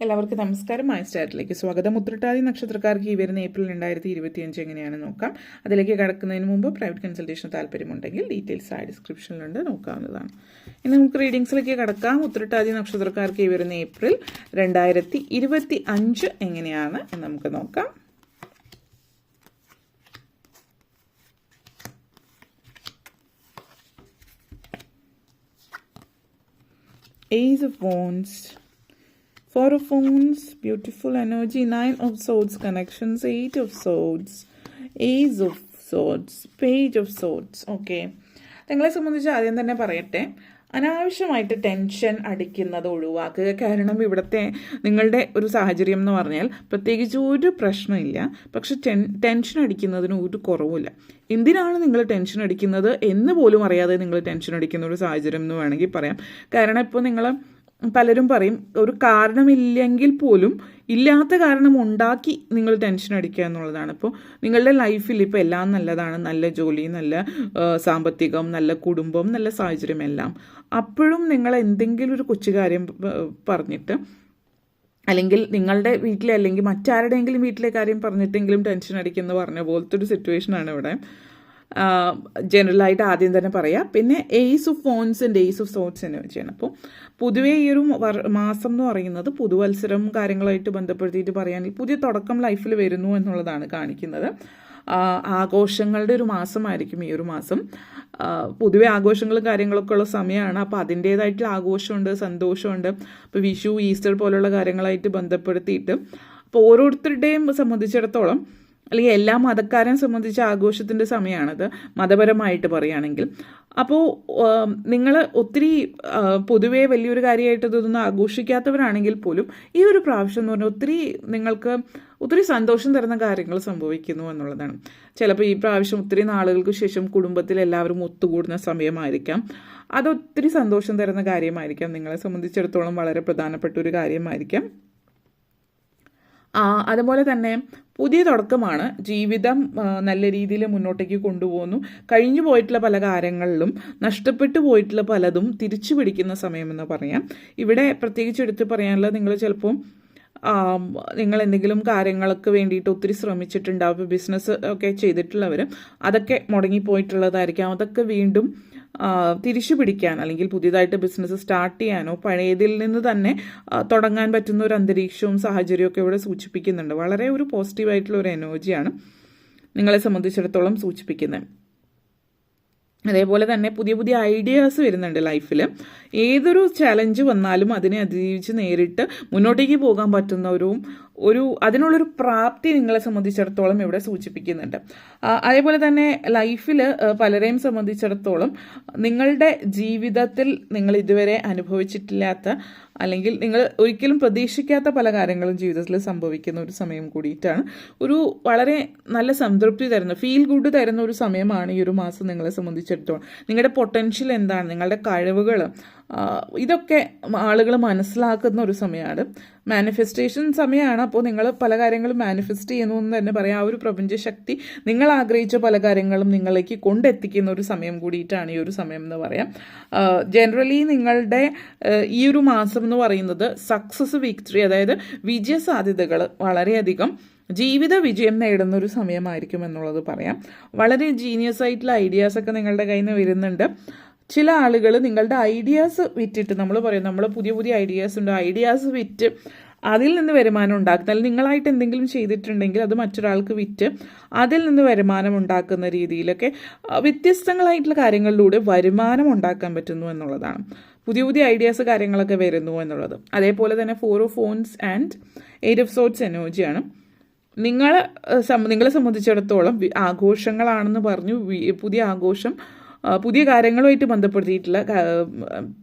എല്ലാവർക്കും നമസ്കാരം. മൈ സ്റ്റാറ്റിലേക്ക് സ്വാഗതം. ഉത്രട്ടാതി നക്ഷത്രക്കാർക്ക് ഈ വരുന്ന ഏപ്രിൽ 2025 എങ്ങനെയാണ് നോക്കാം. അതിലേക്ക് കടക്കുന്നതിന് മുമ്പ് പ്രൈവറ്റ് കൺസൾട്ടേഷൻ താല്പര്യമുണ്ടെങ്കിൽ ഡീറ്റെയിൽസ് ആയി ഡിസ്ക്രിപ്ഷനിലുണ്ട്, നോക്കാവുന്നതാണ്. ഇനി നമുക്ക് റീഡിങ്സിലേക്ക് കടക്കാം. ഉത്രട്ടാതി നക്ഷത്രക്കാർക്ക് ഈ വരുന്ന ഏപ്രിൽ 2025 എങ്ങനെയാണ് എന്ന് നമുക്ക് നോക്കാം. Ace of Wands, Four of Wands, beautiful energy, Nine of Swords connections, Eight of Swords, Ace of Swords, Page of Swords. Okay, നിങ്ങളെ സംബന്ധിച്ച് ആദ്യം തന്നെ പറയട്ടെ, അനാവശ്യമായിട്ട് ടെൻഷൻ അടിക്കുന്നത് ഒഴിവാക്കുക. കാരണം ഇവിടുത്തെ നിങ്ങളുടെ ഒരു സാഹചര്യം എന്ന് പറഞ്ഞാൽ പ്രത്യേകിച്ച് ഒരു പ്രശ്നമില്ല, പക്ഷെ ടെൻഷൻ അടിക്കുന്നതിന് ഒരു കുറവുമില്ല. എന്തിനാണ് നിങ്ങൾ ടെൻഷൻ അടിക്കുന്നത് എന്ന് പോലും അറിയാതെ നിങ്ങൾ ടെൻഷൻ അടിക്കുന്ന ഒരു സാഹചര്യം എന്ന് വേണമെങ്കിൽ പറയാം. കാരണം ഇപ്പോൾ നിങ്ങൾ പലരും പറയും ഒരു കാരണമില്ലെങ്കിൽ പോലും ഇല്ലാത്ത കാരണം ഉണ്ടാക്കി നിങ്ങൾ ടെൻഷൻ അടിക്കുക എന്നുള്ളതാണ്. ഇപ്പോൾ നിങ്ങളുടെ ലൈഫിൽ ഇപ്പോൾ എല്ലാം നല്ലതാണ്, നല്ല ജോലി, നല്ല സാമ്പത്തികം, നല്ല കുടുംബം, നല്ല സാഹചര്യം എല്ലാം. അപ്പോഴും നിങ്ങൾ എന്തെങ്കിലും ഒരു കൊച്ചു കാര്യം പറഞ്ഞിട്ട്, അല്ലെങ്കിൽ നിങ്ങളുടെ വീട്ടിലെ അല്ലെങ്കിൽ മറ്റാരുടെയെങ്കിലും വീട്ടിലെ കാര്യം പറഞ്ഞിട്ടെങ്കിലും ടെൻഷൻ അടിക്കുന്ന പറഞ്ഞ പോലത്തെ ഒരു സിറ്റുവേഷനാണ് ഇവിടെ ജനറലായിട്ട് ആദ്യം തന്നെ പറയാം. പിന്നെ ഏസ് ഓഫ് ഫോൺസിൻ്റെ ഏസ് ഓഫ് സോട്ട്സ് എന്ന് വെച്ചാണ്. അപ്പോൾ പൊതുവേ ഈ ഒരു മാസം എന്ന് പറയുന്നത് പുതുവത്സരം കാര്യങ്ങളായിട്ട് ബന്ധപ്പെടുത്തിയിട്ട് പറയുകയാണെങ്കിൽ പുതിയ തുടക്കം ലൈഫിൽ വരുന്നു എന്നുള്ളതാണ് കാണിക്കുന്നത്. ആഘോഷങ്ങളുടെ ഒരു മാസമായിരിക്കും ഈ ഒരു മാസം. പൊതുവെ ആഘോഷങ്ങളും കാര്യങ്ങളൊക്കെ ഉള്ള സമയമാണ്. അപ്പോൾ അതിൻ്റേതായിട്ടുള്ള ആഘോഷമുണ്ട്, സന്തോഷമുണ്ട്. ഇപ്പോൾ വിഷു, ഈസ്റ്റർ പോലുള്ള കാര്യങ്ങളായിട്ട് ബന്ധപ്പെടുത്തിയിട്ട് അപ്പോൾ ഓരോരുത്തരുടെയും സംബന്ധിച്ചിടത്തോളം, അല്ലെങ്കിൽ എല്ലാ മതക്കാരെ സംബന്ധിച്ച ആഘോഷത്തിൻ്റെ സമയമാണത് മതപരമായിട്ട് പറയുകയാണെങ്കിൽ. അപ്പോൾ നിങ്ങൾ ഒത്തിരി പൊതുവേ വലിയൊരു കാര്യമായിട്ട് ഇതൊന്നും ആഘോഷിക്കാത്തവരാണെങ്കിൽ പോലും ഈ ഒരു പ്രാവശ്യം എന്ന് പറഞ്ഞാൽ നിങ്ങൾക്ക് ഒത്തിരി സന്തോഷം തരുന്ന കാര്യങ്ങൾ സംഭവിക്കുന്നു എന്നുള്ളതാണ്. ചിലപ്പോൾ ഈ പ്രാവശ്യം ഒത്തിരി നാളുകൾക്ക് ശേഷം കുടുംബത്തിൽ എല്ലാവരും ഒത്തുകൂടുന്ന സമയമായിരിക്കാം. അതൊത്തിരി സന്തോഷം തരുന്ന കാര്യമായിരിക്കാം. നിങ്ങളെ സംബന്ധിച്ചിടത്തോളം വളരെ പ്രധാനപ്പെട്ട ഒരു കാര്യമായിരിക്കാം. അതുപോലെ തന്നെ പുതിയ തുടക്കമാണ്. ജീവിതം നല്ല രീതിയിൽ മുന്നോട്ടേക്ക് കൊണ്ടുപോകുന്നു. കഴിഞ്ഞു പോയിട്ടുള്ള പല കാര്യങ്ങളിലും നഷ്ടപ്പെട്ടു പോയിട്ടുള്ള പലതും തിരിച്ചു പിടിക്കുന്ന സമയമെന്ന് പറയാം. ഇവിടെ പ്രത്യേകിച്ച് എടുത്ത് പറയാനുള്ളത്, നിങ്ങൾ ചിലപ്പോൾ നിങ്ങൾ എന്തെങ്കിലും കാര്യങ്ങൾക്ക് വേണ്ടിയിട്ട് ഒത്തിരി ശ്രമിച്ചിട്ടുണ്ടാവും. ബിസിനസ് ഒക്കെ ചെയ്തിട്ടുള്ളവർ അതൊക്കെ മുടങ്ങിപ്പോയിട്ടുള്ളതായിരിക്കാം. അതൊക്കെ വീണ്ടും തിരിച്ചു പിടിക്കാൻ, അല്ലെങ്കിൽ പുതിയതായിട്ട് ബിസിനസ് സ്റ്റാർട്ട് ചെയ്യാനോ പഴയതിൽ നിന്ന് തന്നെ തുടങ്ങാൻ പറ്റുന്ന ഒരു അന്തരീക്ഷവും സാഹചര്യമൊക്കെ ഇവിടെ സൂചിപ്പിക്കുന്നുണ്ട്. വളരെ ഒരു പോസിറ്റീവായിട്ടുള്ള ഒരു എനർജിയാണ് നിങ്ങളെ സംബന്ധിച്ചിടത്തോളം സൂചിപ്പിക്കുന്നത്. അതേപോലെ തന്നെ പുതിയ പുതിയ ഐഡിയാസ് വരുന്നുണ്ട് ലൈഫിൽ. ഏതൊരു ചാലഞ്ച് വന്നാലും അതിനെ അതിജീവിച്ച് നേരിട്ട് മുന്നോട്ടേക്ക് പോകാൻ പറ്റുന്ന അതിനുള്ളൊരു പ്രാപ്തി നിങ്ങളെ സംബന്ധിച്ചിടത്തോളം ഇവിടെ സൂചിപ്പിക്കുന്നുണ്ട്. അതേപോലെ തന്നെ ലൈഫിൽ പലരെയും സംബന്ധിച്ചിടത്തോളം നിങ്ങളുടെ ജീവിതത്തിൽ നിങ്ങൾ ഇതുവരെ അനുഭവിച്ചിട്ടില്ലാത്ത, അല്ലെങ്കിൽ നിങ്ങൾ ഒരിക്കലും പ്രതീക്ഷിക്കാത്ത പല കാര്യങ്ങളും ജീവിതത്തിൽ സംഭവിക്കുന്ന ഒരു സമയം കൂടിയിട്ടാണ്. വളരെ നല്ല സംതൃപ്തി തരുന്ന, ഫീൽ ഗുഡ് തരുന്ന ഒരു സമയമാണ് ഈ ഒരു മാസം നിങ്ങളെ സംബന്ധിച്ചിടത്തോളം. നിങ്ങളുടെ പൊട്ടൻഷ്യൽ എന്താണ്, നിങ്ങളുടെ കഴിവുകൾ, ഇതൊക്കെ ആളുകൾ മനസ്സിലാക്കുന്ന ഒരു സമയമാണ്. മാനിഫെസ്റ്റേഷൻ സമയമാണ്. അപ്പോൾ നിങ്ങൾ പല കാര്യങ്ങളും മാനിഫെസ്റ്റ് ചെയ്യുന്നു എന്ന് തന്നെ പറയാം. ആ ഒരു പ്രപഞ്ചശക്തി നിങ്ങൾ ആഗ്രഹിച്ച പല കാര്യങ്ങളും നിങ്ങളിലേക്ക് കൊണ്ടെത്തിക്കുന്ന ഒരു സമയം കൂടിയിട്ടാണ് ഈ ഒരു സമയം എന്ന് പറയാം. ജനറലി നിങ്ങളുടെ ഈ ഒരു മാസം എന്ന് പറയുന്നത് സക്സസ്, വിക്ടറി, അതായത് വിജയ സാധ്യതകൾ വളരെയധികം, ജീവിത വിജയം നേടുന്ന ഒരു സമയമായിരിക്കും എന്നുള്ളത് പറയാം. വളരെ ജീനിയസ് ആയിട്ടുള്ള ഐഡിയാസൊക്കെ നിങ്ങളുടെ കയ്യിൽ നിന്ന് വരുന്നുണ്ട്. ചില ആളുകൾ നിങ്ങളുടെ ഐഡിയാസ് വിറ്റിട്ട്, നമ്മൾ പുതിയ പുതിയ ഐഡിയാസ് ഉണ്ട്, ഐഡിയാസ് വിറ്റ് അതിൽ നിന്ന് വരുമാനം ഉണ്ടാക്കുന്ന, അല്ലെങ്കിൽ നിങ്ങളായിട്ട് എന്തെങ്കിലും ചെയ്തിട്ടുണ്ടെങ്കിൽ അത് മറ്റൊരാൾക്ക് വിറ്റ് അതിൽ നിന്ന് വരുമാനം ഉണ്ടാക്കുന്ന രീതിയിലൊക്കെ വ്യത്യസ്തങ്ങളായിട്ടുള്ള കാര്യങ്ങളിലൂടെ വരുമാനം ഉണ്ടാക്കാൻ പറ്റുന്നു എന്നുള്ളതാണ്. പുതിയ പുതിയ ഐഡിയാസ് കാര്യങ്ങളൊക്കെ വരുന്നു എന്നുള്ളത്. അതേപോലെ തന്നെ ഫോർ ഓഫ് ഫോൺസ് ആൻഡ് എയ്റ്റ് ഓഫ് സോട്ട്സ് എനർജിയാണ്. നിങ്ങളെ സംബന്ധിച്ചിടത്തോളം ആഘോഷങ്ങളാണെന്ന് പറഞ്ഞു. പുതിയ ആഘോഷം, പുതിയ കാര്യങ്ങളുമായിട്ട് ബന്ധപ്പെടുത്തിയിട്ടുള്ള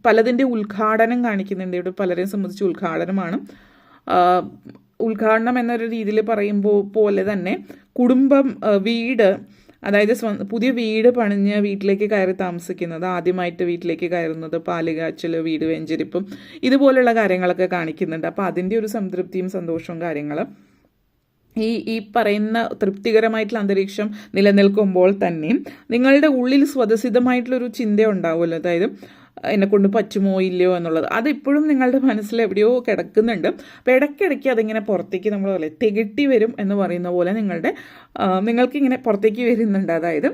പലതിൻ്റെ ഉദ്ഘാടനം കാണിക്കുന്നുണ്ട് ഇവിടെ. പലരെയും സംബന്ധിച്ച് ഉദ്ഘാടനമാണ്. ഉദ്ഘാടനം എന്നൊരു രീതിയിൽ പറയുമ്പോൾ പോലെ തന്നെ കുടുംബം, വീട്, അതായത് പുതിയ വീട് പണിഞ്ഞ് വീട്ടിലേക്ക് കയറി താമസിക്കുന്നത്, ആദ്യമായിട്ട് വീട്ടിലേക്ക് കയറുന്നത്, പാലുകാച്ചൽ, വീട് വെഞ്ചരിപ്പും ഇതുപോലുള്ള കാര്യങ്ങളൊക്കെ കാണിക്കുന്നുണ്ട്. അപ്പോൾ അതിൻ്റെ ഒരു സംതൃപ്തിയും സന്തോഷവും കാര്യങ്ങളും ഈ പറയുന്ന തൃപ്തികരമായിട്ടുള്ള അന്തരീക്ഷം നിലനിൽക്കുമ്പോൾ തന്നെ നിങ്ങളുടെ ഉള്ളിൽ സ്വതസിദ്ധമായിട്ടുള്ളൊരു ചിന്ത ഉണ്ടാവുമല്ലോ. അതായത് എന്നെക്കൊണ്ട് പറ്റുമോ ഇല്ലയോ എന്നുള്ളത് അതിപ്പോഴും നിങ്ങളുടെ മനസ്സിൽ എവിടെയോ കിടക്കുന്നുണ്ട്. അപ്പോൾ ഇടയ്ക്കിടയ്ക്ക് അതിങ്ങനെ പുറത്തേക്ക് നമ്മൾ പോലെ തികട്ടി വരും എന്ന് പറയുന്ന പോലെ നിങ്ങൾക്കിങ്ങനെ പുറത്തേക്ക് വരുന്നുണ്ട്. അതായത്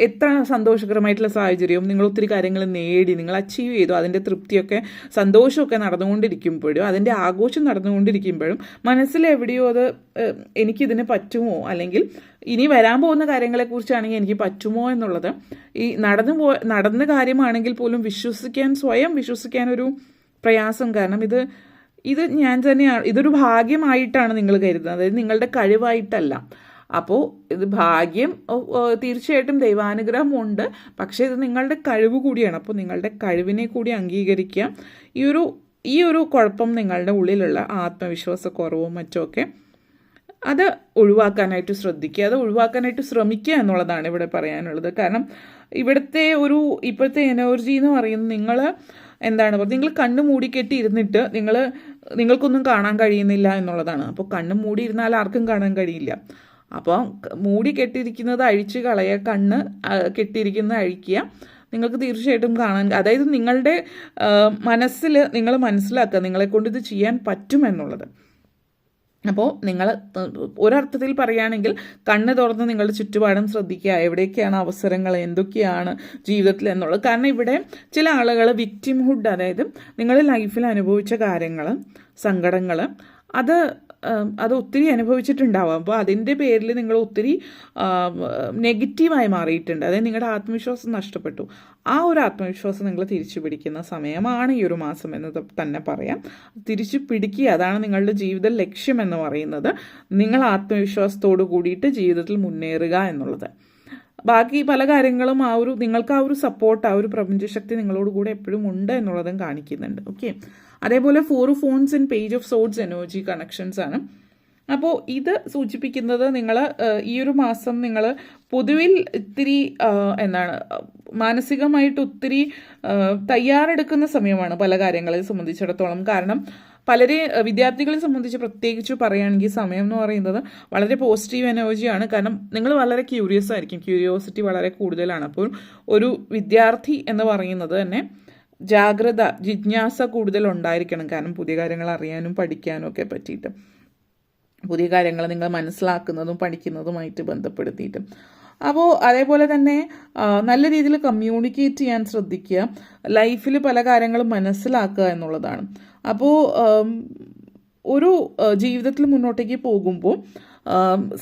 എത്ര സന്തോഷകരമായിട്ടുള്ള സാഹചര്യവും നിങ്ങൾ ഒത്തിരി കാര്യങ്ങൾ നേടി, നിങ്ങൾ അച്ചീവ് ചെയ്തു, അതിൻ്റെ തൃപ്തിയൊക്കെ സന്തോഷമൊക്കെ നടന്നുകൊണ്ടിരിക്കുമ്പോഴും അതിൻ്റെ ആഘോഷം നടന്നുകൊണ്ടിരിക്കുമ്പോഴും മനസ്സിലെവിടെയോ അത് എനിക്കിതിന് പറ്റുമോ, അല്ലെങ്കിൽ ഇനി വരാൻ പോകുന്ന കാര്യങ്ങളെക്കുറിച്ചാണെങ്കിൽ എനിക്ക് പറ്റുമോ എന്നുള്ളത് ഈ നടന്ന കാര്യമാണെങ്കിൽ പോലും സ്വയം വിശ്വസിക്കാനൊരു പ്രയാസം. കാരണം ഇത് ഞാൻ തന്നെയാണ്, ഇതൊരു ഭാഗ്യമായിട്ടാണ് നിങ്ങൾ കരുതുന്നത്, അതായത് നിങ്ങളുടെ കഴിവായിട്ടല്ല. അപ്പോൾ ഇത് ഭാഗ്യം തീർച്ചയായിട്ടും ദൈവാനുഗ്രഹമുണ്ട്, പക്ഷേ ഇത് നിങ്ങളുടെ കഴിവ് കൂടിയാണ്. അപ്പോൾ നിങ്ങളുടെ കഴിവിനെ കൂടി അംഗീകരിക്കുക. ഈ ഒരു കുഴപ്പം നിങ്ങളുടെ ഉള്ളിലുള്ള ആത്മവിശ്വാസക്കുറവും മറ്റുമൊക്കെ അത് ഒഴിവാക്കാനായിട്ട് ശ്രദ്ധിക്കുക, അത് ഒഴിവാക്കാനായിട്ട് ശ്രമിക്കുക എന്നുള്ളതാണ് ഇവിടെ പറയാനുള്ളത്. കാരണം ഇപ്പോഴത്തെ എനർജി എന്ന് പറയുന്നത് നിങ്ങൾ കണ്ണ് മൂടിക്കെട്ടി ഇരുന്നിട്ട് നിങ്ങൾക്കൊന്നും കാണാൻ കഴിയുന്നില്ല എന്നുള്ളതാണ്. അപ്പോൾ കണ്ണ് മൂടിയിരുന്നാൽ ആർക്കും കാണാൻ കഴിയില്ല. അപ്പോൾ മൂടി കെട്ടിയിരിക്കുന്നത് അഴിച്ച് കളയുക, കണ്ണ് കെട്ടിയിരിക്കുന്നത് അഴിക്കുക, നിങ്ങൾക്ക് തീർച്ചയായിട്ടും കാണാൻ, അതായത് നിങ്ങളുടെ മനസ്സിൽ നിങ്ങൾ മനസ്സിലാക്കുക നിങ്ങളെക്കൊണ്ട് ഇത് ചെയ്യാൻ പറ്റുമെന്നുള്ളത്. അപ്പോൾ നിങ്ങൾ ഒരർത്ഥത്തിൽ പറയുകയാണെങ്കിൽ കണ്ണ് തുറന്ന് നിങ്ങളുടെ ചുറ്റുപാടും ശ്രദ്ധിക്കുക, എവിടെയൊക്കെയാണ് അവസരങ്ങൾ, എന്തൊക്കെയാണ് ജീവിതത്തിൽ എന്നുള്ളത്. കാരണം ഇവിടെ ചില ആളുകൾ വിക്ടിംഹുഡ്, അതായത് നിങ്ങൾ ലൈഫിൽ അനുഭവിച്ച കാര്യങ്ങൾ, സങ്കടങ്ങൾ, അത് ഒത്തിരി അനുഭവിച്ചിട്ടുണ്ടാവാം. അപ്പോൾ അതിൻ്റെ പേരിൽ നിങ്ങൾ ഒത്തിരി നെഗറ്റീവായി മാറിയിട്ടുണ്ട്, അതായത് നിങ്ങളുടെ ആത്മവിശ്വാസം നഷ്ടപ്പെട്ടു. ആ ഒരു ആത്മവിശ്വാസം നിങ്ങൾ തിരിച്ചു പിടിക്കുന്ന സമയമാണ് ഈ ഒരു മാസം എന്ന് തന്നെ പറയാം. തിരിച്ചു പിടിക്കുക, അതാണ് നിങ്ങളുടെ ജീവിത ലക്ഷ്യം എന്ന് പറയുന്നത്. നിങ്ങൾ ആത്മവിശ്വാസത്തോടു കൂടിയിട്ട് ജീവിതത്തിൽ മുന്നേറുക എന്നുള്ളത്. ബാക്കി പല കാര്യങ്ങളും നിങ്ങൾക്ക് ആ ഒരു സപ്പോർട്ട്, ആ ഒരു പ്രപഞ്ചശക്തി നിങ്ങളോട് കൂടെ എപ്പോഴും ഉണ്ട് എന്നുള്ളതും കാണിക്കുന്നുണ്ട്. ഓക്കെ, അതേപോലെ 4 ഓഫ് ഫോൺസ് and page of swords energy connections ആണ്. അപ്പോൾ ഇത് സൂചിപ്പിക്കുന്നത് നിങ്ങൾ ഈ ഒരു മാസം നിങ്ങൾ പൊതുവിൽ ഇത്തിരി മാനസികമായിട്ട് ഒത്തിരി തയ്യാറെടുക്കുന്ന സമയമാണ് പല കാര്യങ്ങളെ സംബന്ധിച്ചിടത്തോളം. കാരണം വിദ്യാർത്ഥികളെ സംബന്ധിച്ച് പ്രത്യേകിച്ച് പറയുകയാണെങ്കിൽ സമയം എന്ന് പറയുന്നത് വളരെ പോസിറ്റീവ് എനർജിയാണ്. കാരണം നിങ്ങൾ വളരെ ക്യൂരിയസ് ആയിരിക്കും, ക്യൂരിയോസിറ്റി വളരെ കൂടുതലാണ്. അപ്പോൾ ഒരു വിദ്യാർത്ഥി എന്ന് പറയുന്നത് തന്നെ ജാഗ്രത, ജിജ്ഞാസ കൂടുതൽ ഉണ്ടായിരിക്കണം. കാരണം പുതിയ കാര്യങ്ങൾ അറിയാനും പഠിക്കാനും ഒക്കെ പറ്റിയിട്ട്, പുതിയ കാര്യങ്ങൾ നിങ്ങൾ മനസ്സിലാക്കുന്നതും പഠിക്കുന്നതുമായിട്ട് ബന്ധപ്പെടുത്തിയിട്ട്. അപ്പോൾ അതേപോലെ തന്നെ നല്ല രീതിയിൽ കമ്മ്യൂണിക്കേറ്റ് ചെയ്യാൻ ശ്രദ്ധിക്കുക, ലൈഫിൽ പല കാര്യങ്ങളും മനസ്സിലാക്കുക എന്നുള്ളതാണ്. അപ്പോൾ ഒരു ജീവിതത്തിൽ മുന്നോട്ടേക്ക് പോകുമ്പോൾ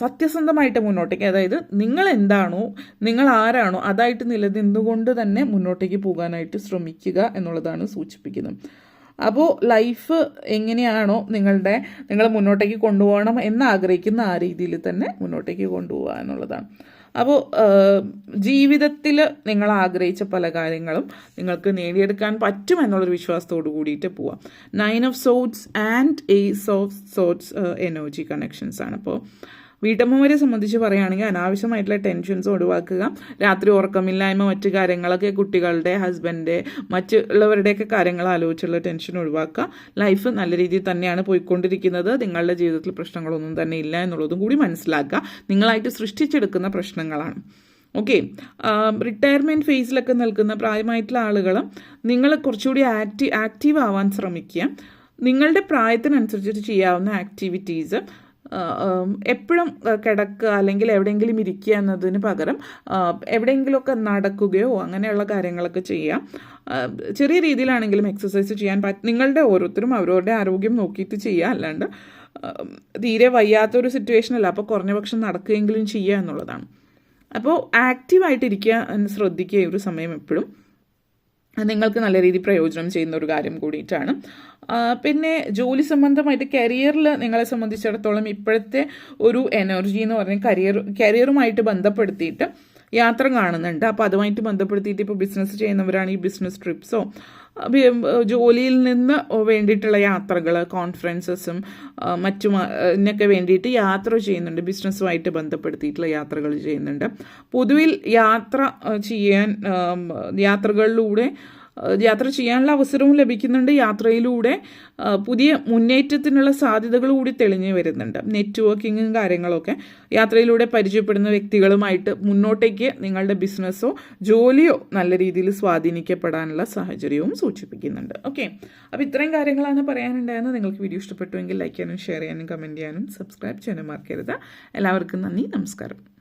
സത്യസന്ധമായിട്ട് മുന്നോട്ടേക്ക്, അതായത് നിങ്ങൾ എന്താണോ, നിങ്ങൾ ആരാണോ അതായിട്ട് നിലനിന്നുകൊണ്ട് തന്നെ മുന്നോട്ടേക്ക് പോകാനായിട്ട് ശ്രമിക്കുക എന്നുള്ളതാണ് സൂചിപ്പിക്കുന്നത്. അപ്പോൾ ലൈഫ് എങ്ങനെയാണോ നിങ്ങൾ മുന്നോട്ടേക്ക് കൊണ്ടുപോകണം എന്നാഗ്രഹിക്കുന്ന ആ രീതിയിൽ തന്നെ മുന്നോട്ടേക്ക് കൊണ്ടുപോകുക എന്നുള്ളതാണ്. അപ്പോൾ ജീവിതത്തിൽ നിങ്ങൾ ആഗ്രഹിച്ച പല കാര്യങ്ങളും നിങ്ങൾക്ക് നേടിയെടുക്കാൻ പറ്റും എന്നുള്ളൊരു വിശ്വാസത്തോട് കൂടിയിട്ട് പോവാം. 9 of swords and ace of swords energy connections ആണ്. അപ്പോൾ വീട്ടമ്മമാരെ സംബന്ധിച്ച് പറയുകയാണെങ്കിൽ അനാവശ്യമായിട്ടുള്ള ടെൻഷൻസ് ഒഴിവാക്കുക. രാത്രി ഉറക്കമില്ലായ്മ, മറ്റു കാര്യങ്ങളൊക്കെ, കുട്ടികളുടെ, ഹസ്ബൻഡ്, മറ്റുള്ളവരുടെയൊക്കെ കാര്യങ്ങൾ ആലോചിച്ചുള്ള ടെൻഷൻ ഒഴിവാക്കുക. ലൈഫ് നല്ല രീതിയിൽ തന്നെയാണ് പോയിക്കൊണ്ടിരിക്കുന്നത്, നിങ്ങളുടെ ജീവിതത്തിൽ പ്രശ്നങ്ങളൊന്നും തന്നെ ഇല്ല എന്നുള്ളതും കൂടി മനസ്സിലാക്കുക. നിങ്ങളായിട്ട് സൃഷ്ടിച്ചെടുക്കുന്ന പ്രശ്നങ്ങളാണ്. ഓക്കെ, റിട്ടയർമെൻറ്റ് ഫേസിലൊക്കെ നിൽക്കുന്ന പ്രായമായിട്ടുള്ള ആളുകൾ നിങ്ങൾ കുറച്ചുകൂടി ആക്റ്റീവ് ആവാൻ ശ്രമിക്കുക. നിങ്ങളുടെ പ്രായത്തിനനുസരിച്ചിട്ട് ചെയ്യാവുന്ന ആക്ടിവിറ്റീസ്, എപ്പോഴും കിടക്കുക അല്ലെങ്കിൽ എവിടെയെങ്കിലും ഇരിക്കുക എന്നതിന് പകരം എവിടെയെങ്കിലുമൊക്കെ നടക്കുകയോ അങ്ങനെയുള്ള കാര്യങ്ങളൊക്കെ ചെയ്യാം. ചെറിയ രീതിയിലാണെങ്കിലും എക്സസൈസ് ചെയ്യാൻ നിങ്ങളുടെ ഓരോരുത്തരും അവരവരുടെ ആരോഗ്യം നോക്കിയിട്ട് ചെയ്യുക, അല്ലാണ്ട് തീരെ വയ്യാത്തൊരു സിറ്റുവേഷനല്ല. അപ്പോൾ കുറഞ്ഞ പക്ഷം നടക്കുകയെങ്കിലും ചെയ്യുക എന്നുള്ളതാണ്. അപ്പോൾ ആക്റ്റീവായിട്ടിരിക്കുക എന്ന് ശ്രദ്ധിക്കുക. ഈ ഒരു സമയം എപ്പോഴും നിങ്ങൾക്ക് നല്ല രീതിയിൽ പ്രയോജനം ചെയ്യുന്ന ഒരു കാര്യം കൂടിയിട്ടാണ്. പിന്നെ ജോലി സംബന്ധമായിട്ട് കരിയറിൽ നിങ്ങളെ സംബന്ധിച്ചിടത്തോളം ഇപ്പോഴത്തെ ഒരു എനർജി എന്ന് പറഞ്ഞാൽ കരിയറുമായിട്ട് ബന്ധപ്പെടുത്തിയിട്ട് യാത്ര കാണുന്നുണ്ട്. അപ്പോൾ അതുമായിട്ട് ബന്ധപ്പെടുത്തിയിട്ട് ഇപ്പോൾ ബിസിനസ് ചെയ്യുന്നവരാണ് ഈ ബിസിനസ് ട്രിപ്സോ ജോലിയിൽ നിന്ന് വേണ്ടിയിട്ടുള്ള യാത്രകൾ, കോൺഫറൻസസും മറ്റുമൊക്കെ വേണ്ടിയിട്ട് യാത്ര ചെയ്യുന്നുണ്ട്. ബിസിനസ്സുമായിട്ട് ബന്ധപ്പെടുത്തിയിട്ടുള്ള യാത്രകൾ ചെയ്യുന്നുണ്ട്. പൊതുവിൽ യാത്രകളിലൂടെ യാത്ര ചെയ്യാനുള്ള അവസരവും ലഭിക്കുന്നുണ്ട്. യാത്രയിലൂടെ പുതിയ മുന്നേറ്റത്തിനുള്ള സാധ്യതകൾ കൂടി തെളിഞ്ഞു വരുന്നുണ്ട്. നെറ്റ്വർക്കിങ്ങും കാര്യങ്ങളൊക്കെ യാത്രയിലൂടെ പരിചയപ്പെടുന്ന വ്യക്തികളുമായിട്ട് മുന്നോട്ടേക്ക് നിങ്ങളുടെ ബിസിനസ്സോ ജോലിയോ നല്ല രീതിയിൽ സ്വാധീനിക്കപ്പെടാനുള്ള സാഹചര്യവും സൂചിപ്പിക്കുന്നുണ്ട്. ഓക്കെ, അപ്പോൾ ഇത്രയും കാര്യങ്ങളാണ് പറയാനുണ്ടായിരുന്നത്. നിങ്ങൾക്ക് വീഡിയോ ഇഷ്ടപ്പെട്ടുവെങ്കിൽ ലൈക്ക് ചെയ്യാനും ഷെയർ ചെയ്യാനും കമൻറ്റ് ചെയ്യാനും സബ്സ്ക്രൈബ് ചെയ്യാനും മറക്കരുത്. എല്ലാവർക്കും നന്ദി, നമസ്കാരം.